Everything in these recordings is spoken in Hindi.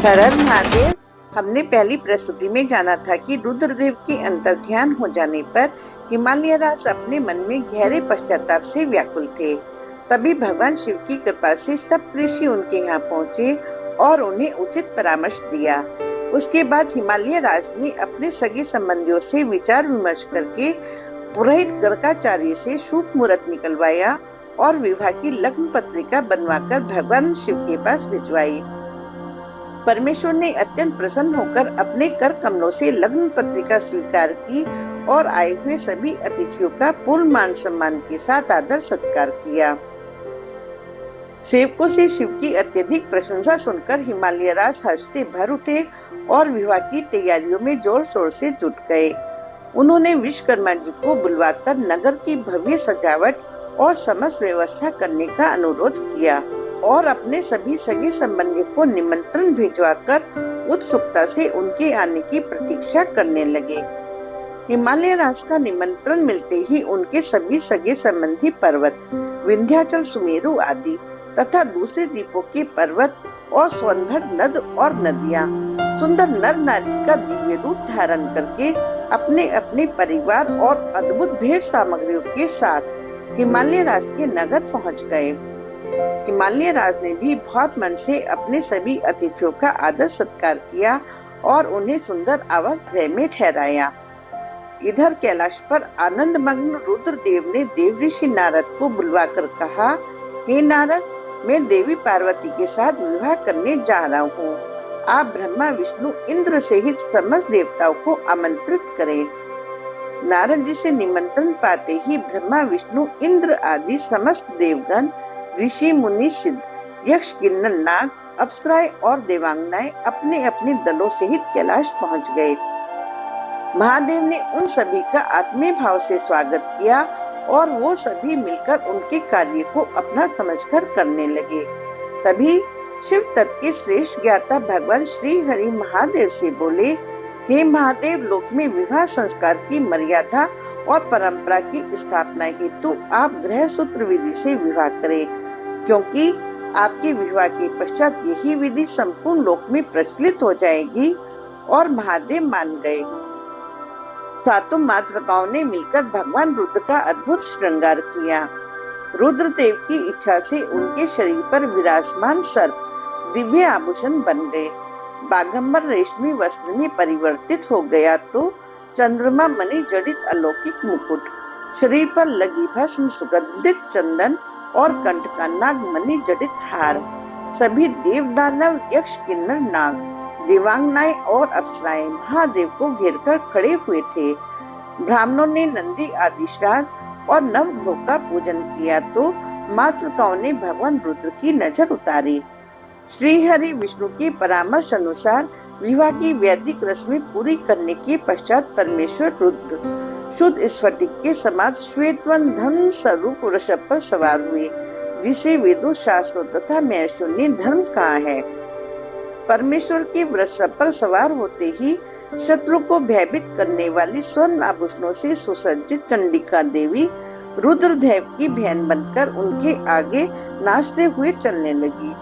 हर हर महादेव। हमने पहली प्रस्तुति में जाना था कि रुद्रदेव के अंतर्ध्यान हो जाने पर हिमालय राज अपने मन में गहरे पश्चाताप से व्याकुल थे। तभी भगवान शिव की कृपा से सब ऋषि उनके यहाँ पहुँचे और उन्हें उचित परामर्श दिया। उसके बाद हिमालय राज ने अपने सगे संबंधियों से विचार विमर्श करके पुरोहित गर्गाचार्य से शुभ मुहूर्त निकलवाया और विवाह की लग्न पत्रिका बनवाकर भगवान शिव के पास भिजवाई। परमेश्वर ने अत्यंत प्रसन्न होकर अपने कर कमलों से लग्न पत्रिका स्वीकार की और आए हुए सभी अतिथियों का पूर्ण मान सम्मान के साथ आदर सत्कार किया। सेवकों से शिव की अत्यधिक प्रशंसा सुनकर हिमालय राज हर्ष से भर उठे और विवाह की तैयारियों में जोर शोर से जुट गए। उन्होंने विश्वकर्मा जी को बुलवाकर नगर की भव्य सजावट और समस्त व्यवस्था करने का अनुरोध किया और अपने सभी सगे संबंधियों को निमंत्रण भिजवाकर उत्सुकता से उनके आने की प्रतीक्षा करने लगे। हिमालय राज का निमंत्रण मिलते ही उनके सभी सगे संबंधी पर्वत, विंध्याचल, सुमेरु आदि तथा दूसरे द्वीपों के पर्वत और सोनभद्र नद और नदियां सुंदर नर नारी का दिव्य रूप धारण करके अपने अपने परिवार और अद्भुत भेंट सामग्रियों के साथ हिमालय राज के नगर पहुंच गए। हिमालय राज ने भी बहुत मन से अपने सभी अतिथियों का आदर सत्कार किया और उन्हें सुंदर आवास गृह में ठहराया। इधर कैलाश पर आनंद मग्न रुद्रदेव ने देव ऋषि नारद को बुलवाकर कहा, हे नारद, मैं देवी पार्वती के साथ विवाह करने जा रहा हूँ। आप ब्रह्मा, विष्णु, इंद्र सहित समस्त देवताओं को आमंत्रित करें। नारद जी से निमंत्रण पाते ही ब्रह्मा, विष्णु, इंद्र आदि समस्त देवगण, ऋषि, मुनि, सिद्ध, यक्ष, किन्नर, नाग, अप्सराएं और देवांगनाएं अपने अपने दलों सहित कैलाश पहुंच गए। महादेव ने उन सभी का आत्मीय भाव से स्वागत किया और वो सभी मिलकर उनके कार्य को अपना समझकर करने लगे। तभी शिव तत्व के श्रेष्ठ ज्ञाता भगवान श्री हरि महादेव से बोले, हे महादेव, लोक में विवाह संस्कार की मर्यादा और परंपरा की स्थापना हेतु आप गृह सूत्र विधि से विवाह करें, क्योंकि आपके विवाह के पश्चात यही विधि संपूर्ण लोक में प्रचलित हो जाएगी। और महादेव मान गए। सातों मातृकाओं ने मिलकर भगवान रुद्र का अद्भुत श्रृंगार किया। रुद्रदेव की इच्छा से उनके शरीर पर विराजमान सर्प दिव्य आभूषण बन गए। बागंबर रेशमी वस्त्र में परिवर्तित हो गया तो चंद्रमा मणि जड़ित अलौकिक मुकुट, शरीर पर लगी भस्म, सुगंधित चंदन और कंठ का नागमणि जड़ित हार, सभी देव, दानव, यक्ष, किन्नर, नाग, देवांगनाएं और अप्सराएं महादेव को घेरकर खड़े हुए थे। ब्राह्मणों ने नंदी आदि श्राद्ध और नवग्रहों का पूजन किया तो मातृकाओं ने भगवान रुद्र की नजर उतारी। श्री हरि विष्णु के परामर्श अनुसार विवाह की वैदिक रस्में पूरी करने के पश्चात परमेश्वर रुद्र शुद्ध स्फटिक के समान श्वेतवन धर्म स्वरूप वृषभ पर सवार हुए, जिसे वेदों, शास्त्रों तथा महर्षियों ने धर्म कहा है। परमेश्वर के वृषभ पर सवार होते ही शत्रु को भयभीत करने वाली स्वर्ण आभूषणों से सुसज्जित चंडिका देवी रुद्रदेव की बहन बनकर उनके आगे नाचते हुए चलने लगी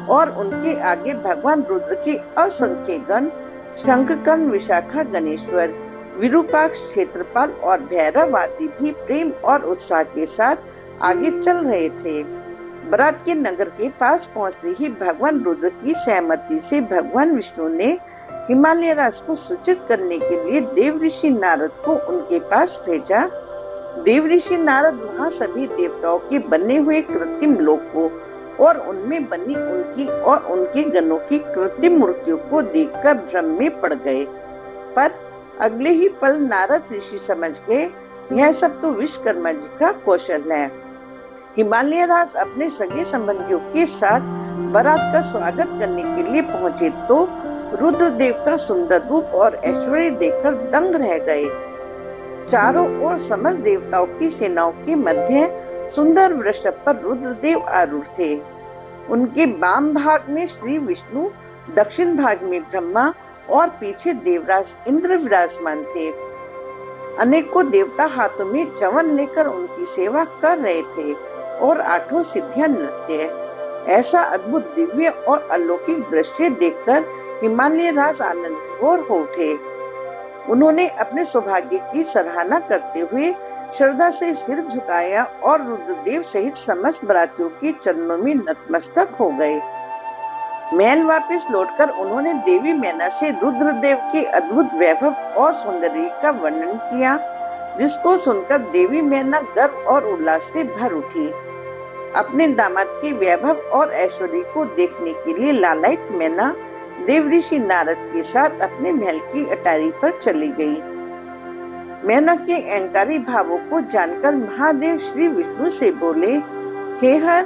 और उनके आगे भगवान रुद्र के असंख्य गण शंखकर्ण, विशाखा, गणेश्वर, विरूपाक्ष, क्षेत्रपाल और भैरव आदि भी प्रेम और उत्साह के साथ आगे चल रहे थे। बरात के नगर के पास पहुंचते ही भगवान रुद्र की सहमति से भगवान विष्णु ने हिमालय राज को सूचित करने के लिए देव ऋषि नारद को उनके पास भेजा। देव ऋषि नारद वहाँ सभी देवताओं के बने हुए कृत्रिम लोक को और उनमें बनी उनकी और उनके गणों की कृत्रिम मूर्तियों को देखकर भ्रम में पड़ गए। पर अगले ही पल नारद ऋषि समझ गए, यह सब तो विश्वकर्मा जी का कौशल है। हिमालय राज अपने सगे संबंधियों के साथ बारात का स्वागत करने के लिए पहुंचे तो रुद्रदेव का सुंदर रूप और ऐश्वर्य देखकर दंग रह गए। चारों ओर समस्त देवताओं की सेनाओं के मध्य सुंदर वृषभ पर रुद्रदेव आरूढ़ थे। उनके वाम भाग में श्री विष्णु, दक्षिण भाग में ब्रह्मा और पीछे देवराज इंद्र विराजमान थे। अनेकों देवता हाथों में च्यवन लेकर उनकी सेवा कर रहे थे और आठों सिद्धियां नृत्य, ऐसा अद्भुत दिव्य और अलौकिक दृश्य देखकर हिमालय राज आनंद विभोर हो उठे। उन्होंने अपने सौभाग्य की सराहना करते हुए श्रद्धा से सिर झुकाया और रुद्रदेव सहित समस्त बरातियों के चरणों में नतमस्तक हो गए। महल वापस लौटकर उन्होंने देवी मैना से रुद्रदेव के अद्भुत वैभव और सौंदर्य का वर्णन किया, जिसको सुनकर देवी मैना गर्व और उल्लास से भर उठी। अपने दामाद के वैभव और ऐश्वर्य को देखने के लिए लालायित मैना देवऋषि नारद के साथ अपने महल की अटारी पर चली गई। मैना के अहंकारी भावों को जानकर महादेव श्री विष्णु से बोले, हे हर,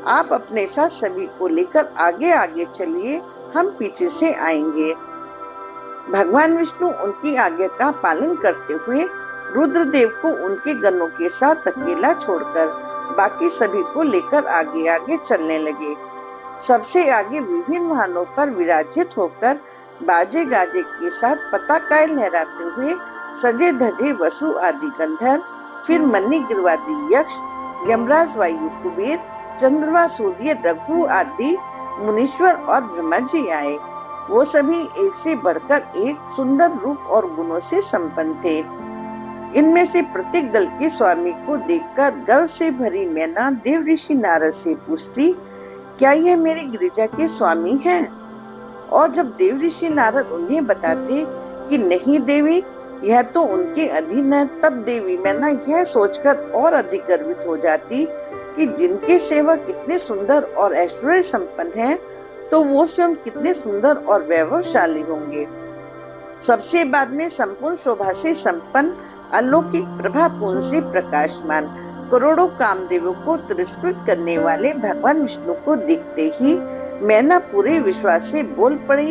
आप अपने साथ सभी को लेकर आगे आगे चलिए, हम पीछे से आएंगे। भगवान विष्णु उनकी आज्ञा का पालन करते हुए रुद्रदेव को उनके गणों के साथ अकेला छोड़कर बाकी सभी को लेकर आगे आगे चलने लगे। सबसे आगे विभिन्न वाहनों पर विराजित होकर बाजे गाजे के साथ पताकाएं लहराते हुए सजे धजे वसु आदि गंधर्व, फिर मन्नी गिरवादी यक्ष, यमराज वायु कुबेर, चंद्रमा सूर्य रघु आदि मुनीश्वर और ब्रह्मा जी आए। वो सभी एक से बढ़कर एक सुंदर रूप और गुणों से संपन्न थे। इनमें से प्रत्येक दल के स्वामी को देखकर गर्व से भरी मैना देवऋषि नारद से पूछती, क्या यह मेरी गिरिजा के स्वामी हैं? और जब देवऋषि नारद उन्हें बताते कि नहीं देवी, यह तो उनके अधीन है, तब देवी मैना यह सोचकर और अधिक गर्वित हो जाती कि जिनके सेवक कितने सुंदर और ऐश्वर्य संपन्न हैं, तो वो स्वयं कितने सुंदर और वैभवशाली होंगे। सबसे बाद में संपूर्ण शोभा से संपन्न, अलौकिक प्रभा पूर्ण से प्रकाशमान, करोड़ों कामदेवों को तिरस्कृत करने वाले भगवान विष्णु को देखते ही मैना पूरे विश्वास से बोल पड़ी,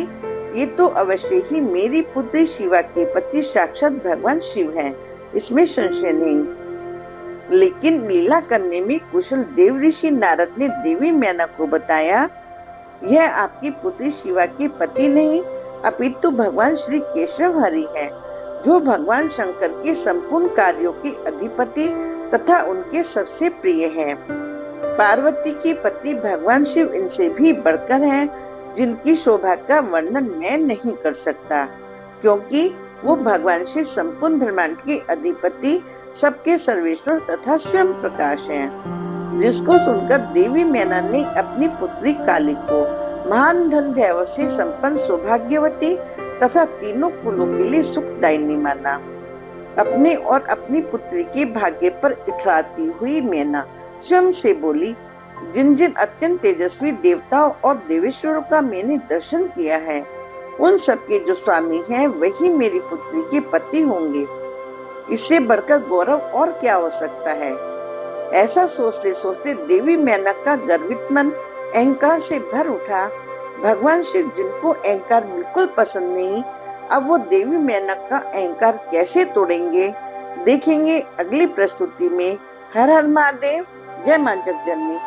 ये तो अवश्य ही मेरी पुत्री शिवा के पति साक्षात भगवान शिव हैं, इसमें संशय नहीं। लेकिन लीला करने में कुशल देवऋषि नारद ने देवी मैना को बताया, यह आपकी पुत्री शिवा के पति नहीं, अपितु भगवान श्री केशव हरि है, जो भगवान शंकर के संपूर्ण कार्यों के अधिपति तथा उनके सबसे प्रिय हैं। पार्वती के पति भगवान शिव इनसे भी बढ़कर हैं, जिनकी शोभा का वर्णन मैं नहीं कर सकता, क्योंकि वो भगवान शिव संपूर्ण ब्रह्मांड के अधिपति, सबके सर्वेश्वर तथा स्वयं प्रकाश हैं। जिसको सुनकर देवी मैना ने अपनी पुत्री काली को महान धन वैभव से संपन्न सौभाग्यवती तथा तीनों कुलों के लिए सुखदायिनी माना। अपने और अपनी पुत्री के भाग्य पर इतराती हुई मैना स्वयं से बोली, जिन जिन अत्यंत तेजस्वी देवताओं और देवेश्वरों का मैंने दर्शन किया है, उन सबके जो स्वामी हैं वही मेरी पुत्री के पति होंगे। इससे बढ़कर गौरव और क्या हो सकता है। ऐसा सोचते सोचते देवी मैना का गर्वित मन अहंकार से भर उठा। भगवान शिव, जिनको अहंकार बिल्कुल पसंद नहीं, अब वो देवी मैना का अहंकार कैसे तोड़ेंगे, देखेंगे अगली प्रस्तुति में। हर हर महादेव, जय मां जगजननी।